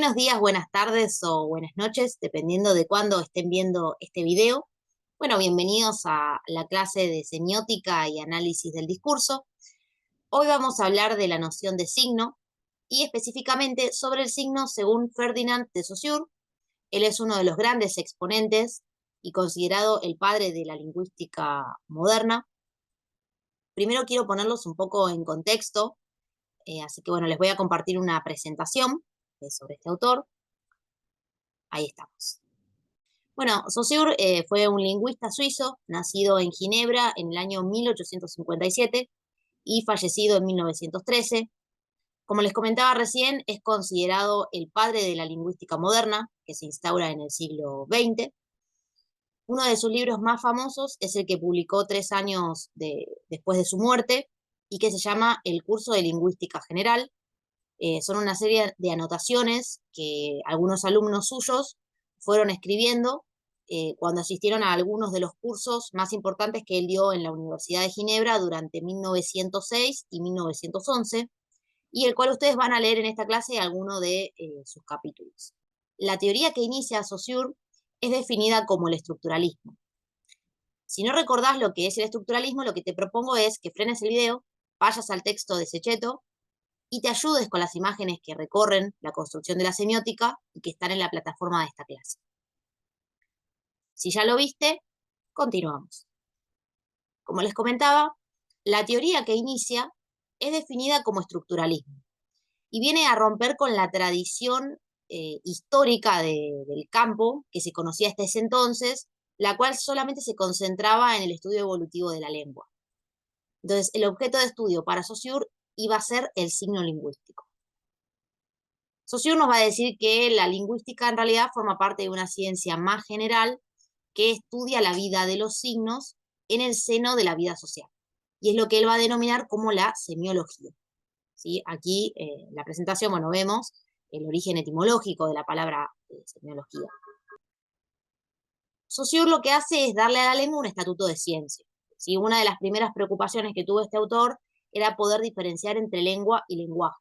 Buenos días, buenas tardes o buenas noches, dependiendo de cuándo estén viendo este video. Bueno, bienvenidos a la clase de semiótica y análisis del discurso. Hoy vamos a hablar de la noción de signo y específicamente sobre el signo según Ferdinand de Saussure. Él es uno de los grandes exponentes y considerado el padre de la lingüística moderna. Primero quiero ponerlos un poco en contexto, así que bueno, les voy a compartir una presentación sobre este autor. Ahí estamos. Bueno, Saussure fue un lingüista suizo, nacido en Ginebra en el año 1857 y fallecido en 1913. Como les comentaba recién, es considerado el padre de la lingüística moderna, que se instaura en el siglo XX. Uno de sus libros más famosos es el que publicó 3 años después de su muerte y que se llama El curso de lingüística general. Son una serie de anotaciones que algunos alumnos suyos fueron escribiendo cuando asistieron a algunos de los cursos más importantes que él dio en la Universidad de Ginebra durante 1906 y 1911, y el cual ustedes van a leer en esta clase alguno de sus capítulos. La teoría que inicia Saussure es definida como el estructuralismo. Si no recordás lo que es el estructuralismo, lo que te propongo es que frenes el video, vayas al texto de Sechetto y te ayudes con las imágenes que recorren la construcción de la semiótica y que están en la plataforma de esta clase. Si ya lo viste, continuamos. Como les comentaba, la teoría que inicia es definida como estructuralismo y viene a romper con la tradición histórica del campo que se conocía hasta ese entonces, la cual solamente se concentraba en el estudio evolutivo de la lengua. Entonces, el objeto de estudio para Saussure iba a ser el signo lingüístico. Saussure nos va a decir que la lingüística en realidad forma parte de una ciencia más general que estudia la vida de los signos en el seno de la vida social. Y es lo que él va a denominar como la semiología. ¿Sí? Aquí en la presentación, bueno, vemos el origen etimológico de la palabra semiología. Saussure lo que hace es darle a la lengua un estatuto de ciencia. ¿Sí? Una de las primeras preocupaciones que tuvo este autor era poder diferenciar entre lengua y lenguaje,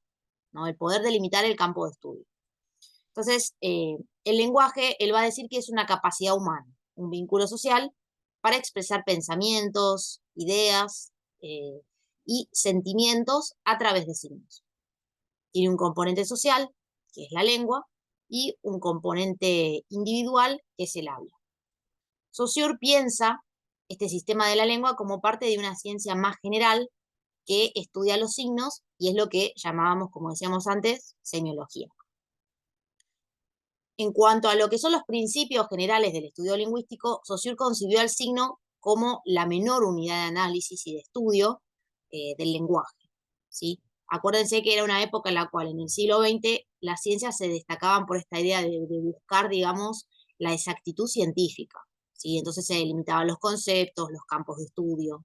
¿no? El poder delimitar el campo de estudio. Entonces, el lenguaje, él va a decir que es una capacidad humana, un vínculo social para expresar pensamientos, ideas y sentimientos a través de signos. Tiene un componente social, que es la lengua, y un componente individual, que es el habla. Saussure piensa este sistema de la lengua como parte de una ciencia más general que estudia los signos y es lo que llamábamos, como decíamos antes, semiología. En cuanto a lo que son los principios generales del estudio lingüístico, Saussure concibió al signo como la menor unidad de análisis y de estudio del lenguaje, ¿sí? Acuérdense que era una época en la cual en el siglo XX las ciencias se destacaban por esta idea de buscar, digamos, la exactitud científica, ¿sí? Entonces se delimitaban los conceptos, los campos de estudio.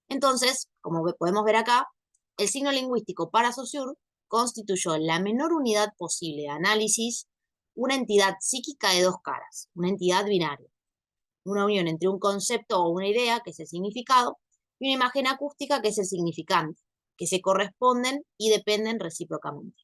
Entonces, como podemos ver acá, el signo lingüístico para Saussure constituyó la menor unidad posible de análisis, una entidad psíquica de dos caras, una entidad binaria, una unión entre un concepto o una idea, que es el significado, y una imagen acústica, que es el significante, que se corresponden y dependen recíprocamente.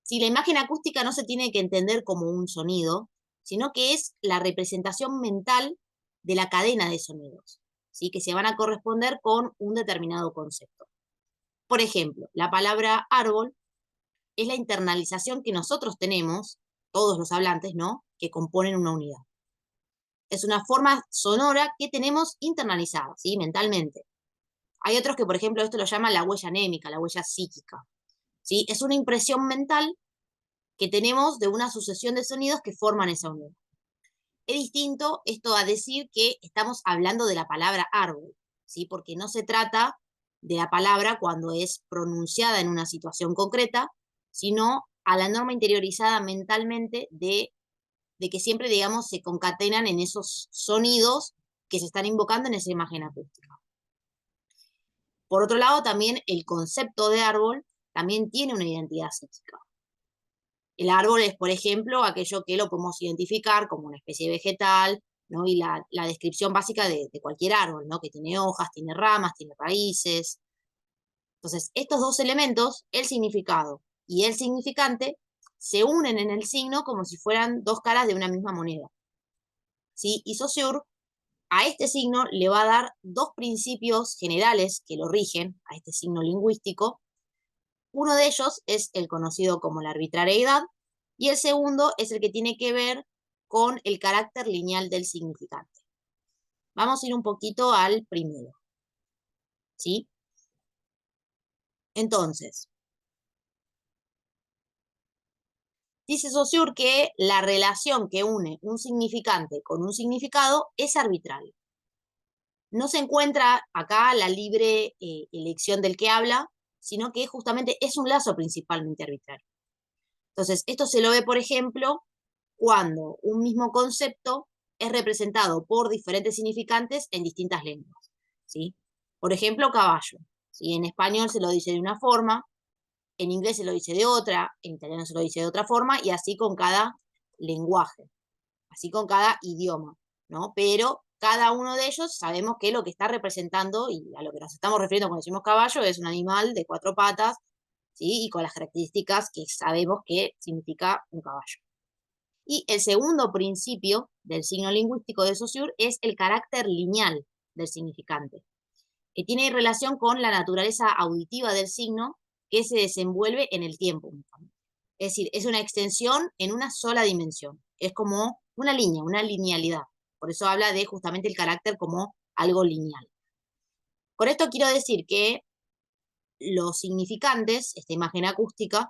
Si la imagen acústica no se tiene que entender como un sonido, sino que es la representación mental de la cadena de sonidos, ¿sí? Que se van a corresponder con un determinado concepto. Por ejemplo, la palabra árbol es la internalización que nosotros tenemos, todos los hablantes, ¿no?, que componen una unidad. Es una forma sonora que tenemos internalizada, ¿sí?, mentalmente. Hay otros que, por ejemplo, esto lo llaman la huella anémica, la huella psíquica, ¿sí? Es una impresión mental que tenemos de una sucesión de sonidos que forman esa unidad. Es distinto esto a decir que estamos hablando de la palabra árbol, ¿sí? Porque no se trata de la palabra cuando es pronunciada en una situación concreta, sino a la norma interiorizada mentalmente de que siempre, digamos, se concatenan en esos sonidos que se están invocando en esa imagen acústica. Por otro lado, también el concepto de árbol también tiene una identidad psíquica. El árbol es, por ejemplo, aquello que lo podemos identificar como una especie vegetal, ¿no? Y la descripción básica de cualquier árbol, ¿no? Que tiene hojas, tiene ramas, tiene raíces. Entonces, estos dos elementos, el significado y el significante se unen en el signo como si fueran dos caras de una misma moneda. ¿Sí? Y Saussure a este signo le va a dar dos principios generales que lo rigen, a este signo lingüístico. Uno de ellos es el conocido como la arbitrariedad, y el segundo es el que tiene que ver con el carácter lineal del significante. Vamos a ir un poquito al primero, ¿sí? Entonces, dice Saussure que la relación que une un significante con un significado es arbitraria. No se encuentra acá la libre elección del que habla, sino que justamente es un lazo principalmente arbitrario. Entonces, esto se lo ve, por ejemplo, cuando un mismo concepto es representado por diferentes significantes en distintas lenguas, ¿sí? Por ejemplo, caballo, ¿sí? En español se lo dice de una forma, en inglés se lo dice de otra, en italiano se lo dice de otra forma, y así con cada lenguaje, así con cada idioma, ¿no? Pero cada uno de ellos sabemos que lo que está representando, y a lo que nos estamos refiriendo cuando decimos caballo, es un animal de cuatro patas, ¿sí? Y con las características que sabemos que significa un caballo. Y el segundo principio del signo lingüístico de Saussure es el carácter lineal del significante, que tiene relación con la naturaleza auditiva del signo que se desenvuelve en el tiempo. Es decir, es una extensión en una sola dimensión. Es como una línea, una linealidad. Por eso habla de justamente el carácter como algo lineal. Con esto quiero decir que los significantes, esta imagen acústica,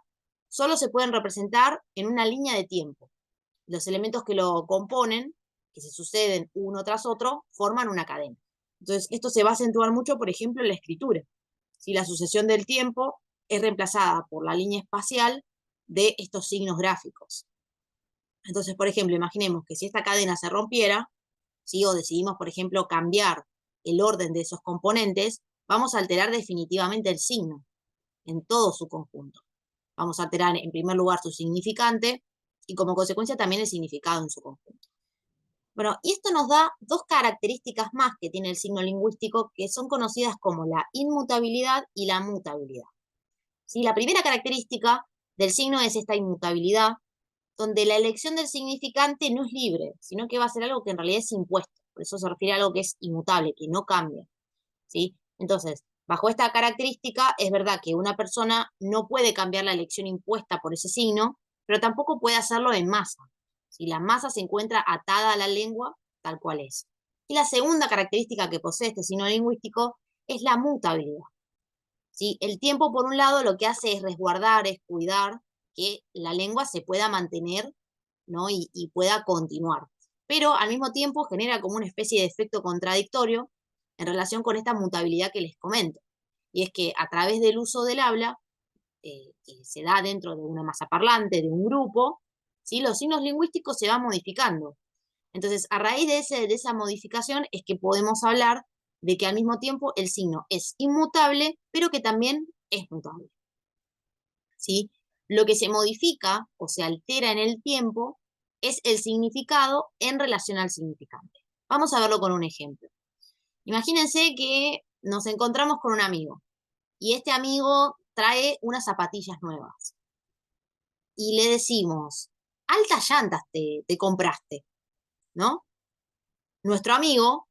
solo se pueden representar en una línea de tiempo. Los elementos que lo componen, que se suceden uno tras otro, forman una cadena. Entonces, esto se va a acentuar mucho, por ejemplo, en la escritura. Si la sucesión del tiempo es reemplazada por la línea espacial de estos signos gráficos. Entonces, por ejemplo, imaginemos que si esta cadena se rompiera, ¿sí? O decidimos, por ejemplo, cambiar el orden de esos componentes, vamos a alterar definitivamente el signo en todo su conjunto. Vamos a alterar, en primer lugar, su significante y como consecuencia también el significado en su conjunto. Bueno, y esto nos da dos características más que tiene el signo lingüístico que son conocidas como la inmutabilidad y la mutabilidad. ¿Sí? La primera característica del signo es esta inmutabilidad, donde la elección del significante no es libre, sino que va a ser algo que en realidad es impuesto. Por eso se refiere a algo que es inmutable, que no cambia. ¿Sí? Entonces, bajo esta característica, es verdad que una persona no puede cambiar la elección impuesta por ese signo, pero tampoco puede hacerlo en masa. Si la masa se encuentra atada a la lengua, tal cual es. Y la segunda característica que posee este signo lingüístico es la mutabilidad. ¿Sí? El tiempo, por un lado, lo que hace es resguardar, es cuidar que la lengua se pueda mantener, ¿no? y pueda continuar. Pero al mismo tiempo genera como una especie de efecto contradictorio en relación con esta mutabilidad que les comento. Y es que a través del uso del habla, que se da dentro de una masa parlante, de un grupo, ¿sí? Los signos lingüísticos se van modificando. Entonces, a raíz de esa modificación es que podemos hablar de que al mismo tiempo el signo es inmutable, pero que también es mutable. ¿Sí? Lo que se modifica o se altera en el tiempo es el significado en relación al significante. Vamos a verlo con un ejemplo. Imagínense que nos encontramos con un amigo y este amigo trae unas zapatillas nuevas y le decimos, altas llantas te compraste, ¿no? Nuestro amigo,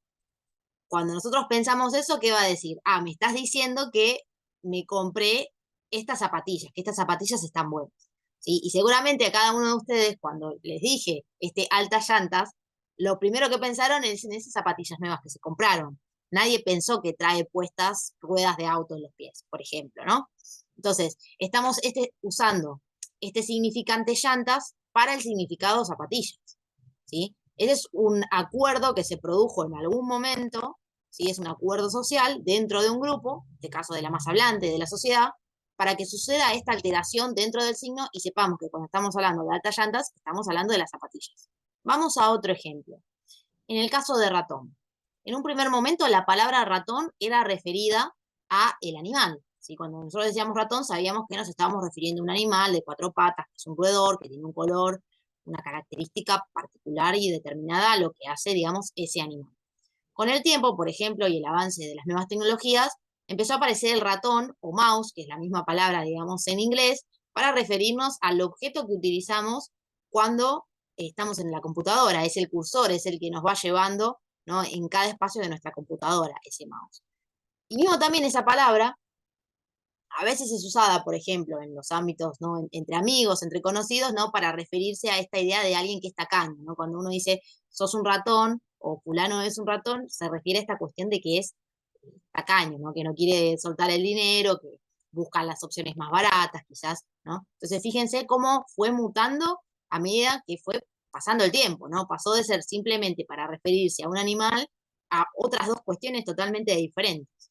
cuando nosotros pensamos eso, ¿qué va a decir? Ah, me estás diciendo que me compré estas zapatillas, que estas zapatillas están buenas. ¿Sí? Y seguramente a cada uno de ustedes, cuando les dije altas llantas, lo primero que pensaron es en esas zapatillas nuevas que se compraron. Nadie pensó que trae puestas ruedas de auto en los pies, por ejemplo, ¿no? Entonces, estamos usando este significante llantas para el significado zapatillas, ¿sí? Ese es un acuerdo que se produjo en algún momento, ¿sí? Es un acuerdo social dentro de un grupo, en este caso de la masa hablante de la sociedad, para que suceda esta alteración dentro del signo y sepamos que cuando estamos hablando de altas llantas, estamos hablando de las zapatillas. Vamos a otro ejemplo. En el caso de ratón. En un primer momento la palabra ratón era referida a el animal. ¿Sí? Cuando nosotros decíamos ratón sabíamos que nos estábamos refiriendo a un animal de cuatro patas, que es un roedor, que tiene un color, una característica particular y determinada a lo que hace, digamos, ese animal. Con el tiempo, por ejemplo, y el avance de las nuevas tecnologías, empezó a aparecer el ratón o mouse, que es la misma palabra, digamos, en inglés, para referirnos al objeto que utilizamos cuando estamos en la computadora. Es el cursor, es el que nos va llevando, ¿no?, en cada espacio de nuestra computadora, ese mouse. Y mismo también esa palabra a veces es usada, por ejemplo, en los ámbitos, ¿no?, entre amigos, entre conocidos, ¿no?, para referirse a esta idea de alguien que es tacaño, ¿no? Cuando uno dice, sos un ratón, o fulano es un ratón, se refiere a esta cuestión de que es tacaño, ¿no?, que no quiere soltar el dinero, que busca las opciones más baratas, quizás, ¿no? Entonces, fíjense cómo fue mutando a medida que fue pasando el tiempo, ¿no? Pasó de ser simplemente para referirse a un animal a otras dos cuestiones totalmente diferentes.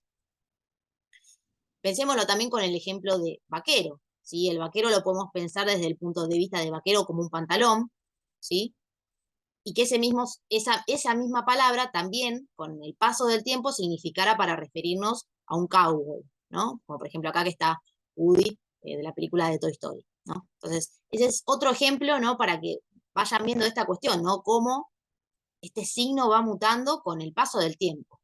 Pensémoslo también con el ejemplo de vaquero, ¿sí? El vaquero lo podemos pensar desde el punto de vista de vaquero como un pantalón, ¿sí? Y que esa misma palabra también, con el paso del tiempo, significara para referirnos a un cowboy, ¿no? Como por ejemplo acá que está Woody, de la película de Toy Story, ¿no? Entonces, ese es otro ejemplo, ¿no?, para que vayan viendo esta cuestión, ¿no? Cómo este signo va mutando con el paso del tiempo,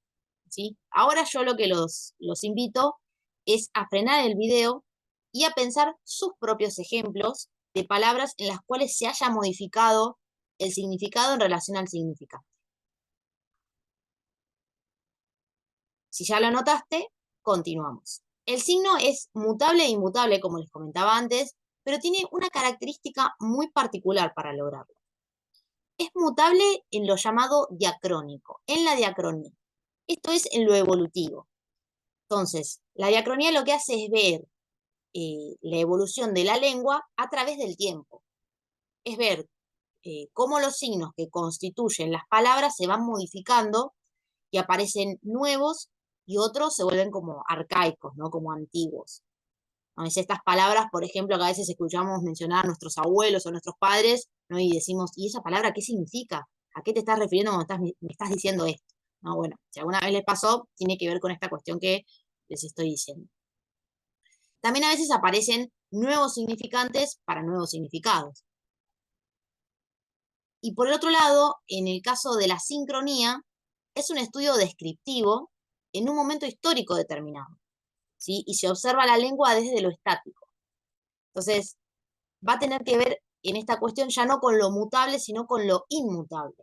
¿sí? Ahora yo lo que los invito es a frenar el video y a pensar sus propios ejemplos de palabras en las cuales se haya modificado el significado en relación al significado. Si ya lo notaste, continuamos. El signo es mutable e inmutable, como les comentaba antes, pero tiene una característica muy particular para lograrlo. Es mutable en lo llamado diacrónico, en la diacronía. Esto es en lo evolutivo. Entonces, la diacronía lo que hace es ver la evolución de la lengua a través del tiempo. Es ver cómo los signos que constituyen las palabras se van modificando y aparecen nuevos y otros se vuelven como arcaicos, ¿no?, como antiguos. ¿No? Es estas palabras, por ejemplo, que a veces escuchamos mencionar a nuestros abuelos o nuestros padres, ¿no?, y decimos, ¿y esa palabra qué significa? ¿A qué te estás refiriendo cuando me estás diciendo esto? ¿No? Bueno, si alguna vez les pasó, tiene que ver con esta cuestión que les estoy diciendo. También a veces aparecen nuevos significantes para nuevos significados. Y por el otro lado, en el caso de la sincronía, es un estudio descriptivo en un momento histórico determinado, ¿sí? Y se observa la lengua desde lo estático. Entonces, va a tener que ver en esta cuestión ya no con lo mutable, sino con lo inmutable.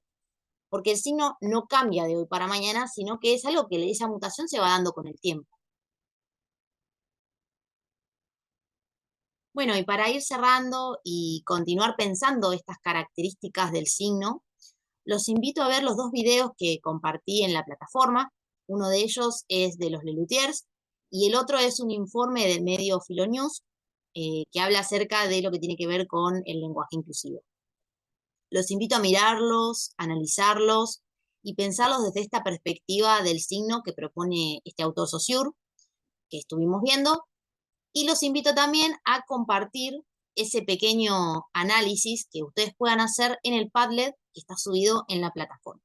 Porque el signo no cambia de hoy para mañana, sino que es algo que esa mutación se va dando con el tiempo. Bueno, y para ir cerrando y continuar pensando estas características del signo, los invito a ver los dos videos que compartí en la plataforma. Uno de ellos es de los Lelutiers y el otro es un informe del medio Filonews que habla acerca de lo que tiene que ver con el lenguaje inclusivo. Los invito a mirarlos, analizarlos y pensarlos desde esta perspectiva del signo que propone este autor Saussure, que estuvimos viendo, y los invito también a compartir ese pequeño análisis que ustedes puedan hacer en el Padlet que está subido en la plataforma.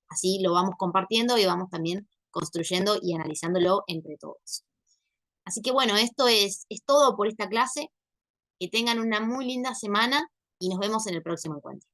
Así lo vamos compartiendo y vamos también construyendo y analizándolo entre todos. Así que bueno, esto es todo por esta clase. Que tengan una muy linda semana y nos vemos en el próximo encuentro.